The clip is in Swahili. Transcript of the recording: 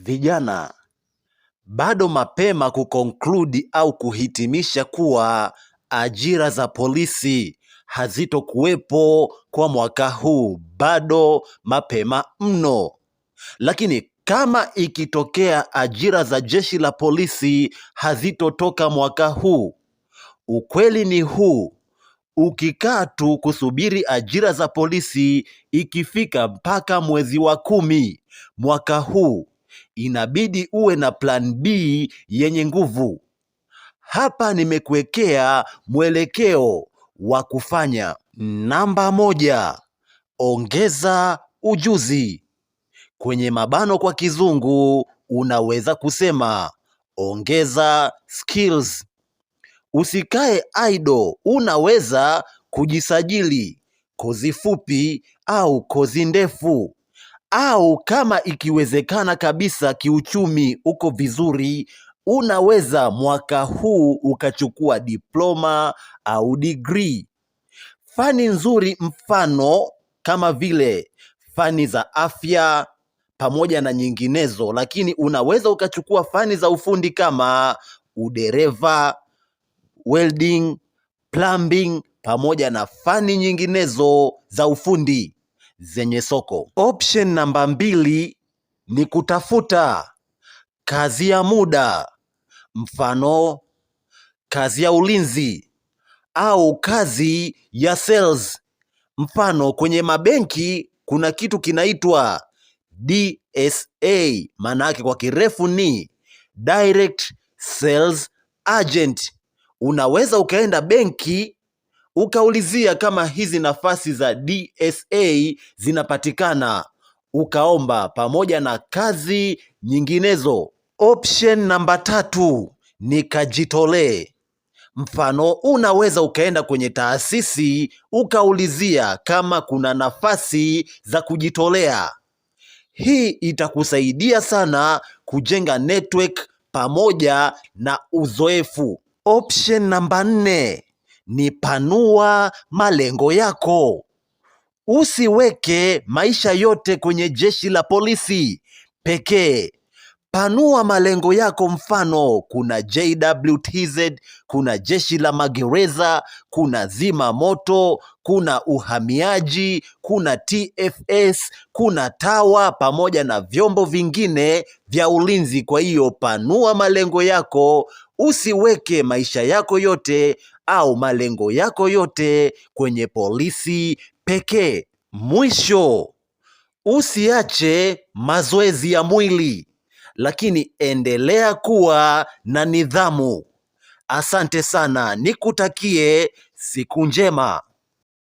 Vijana, bado mapema kuconclude au kuhitimisha kuwa ajira za polisi hazitokuwepo kwa mwaka huu. Bado mapema mno. Lakini kama ikitokea ajira za jeshi la polisi hazitotoka mwaka huu, ukweli ni huu: ukikaa tu kusubiri ajira za polisi ikifika mpaka mwezi wa 10 mwaka huu, inabidi uwe na plan B yenye nguvu. Hapa nimekuwekea mwelekeo wa kufanya. Namba 1, ongeza ujuzi. Kwenye mabano kwa kizungu unaweza kusema ongeza skills. Usikae idle, unaweza kujisajili kozi fupi au kozi ndefu, au kama ikiwezekana kabisa kiuchumi uko vizuri, unaweza mwaka huu ukachukua diploma au degree. Fani nzuri mfano kama vile fani za afya pamoja na nyinginezo, lakini unaweza ukachukua fani za ufundi kama udereva, welding, plumbing pamoja na fani nyinginezo za ufundi zenye soko. Option namba 2 ni kutafuta kazi ya muda, mfano kazi ya ulinzi au kazi ya sales. Mfano kwenye mabenki kuna kitu kinaitwa DSA, maana yake kwa kirefu ni Direct Sales Agent. Unaweza ukaenda benki ukaulizia kama hizi nafasi za DSA zinapatikana, ukaomba pamoja na kazi nyinginezo. Option namba 3 ni kajitolee. Mfano unaweza ukaenda kwenye taasisi ukaulizia kama kuna nafasi za kujitolea. Hii itakusaidia sana kujenga network pamoja na uzoefu. Option namba 4 ni panua malengo yako. Usiweke maisha yote kwenye jeshi la polisi pekee. Panua malengo yako. Mfano kuna JWTZ, kuna jeshi la magereza, kuna zima moto, kuna uhamiaji, kuna TFS, kuna TAWA pamoja na vyombo vingine vya ulinzi. Kwa hiyo panua malengo yako, usiweke maisha yako yote au malengo yako yote kwenye polisi pekee. Mwisho, usiache mazoezi ya mwili, lakini endelea kuwa na nidhamu. Asante sana, nikutakie siku njema.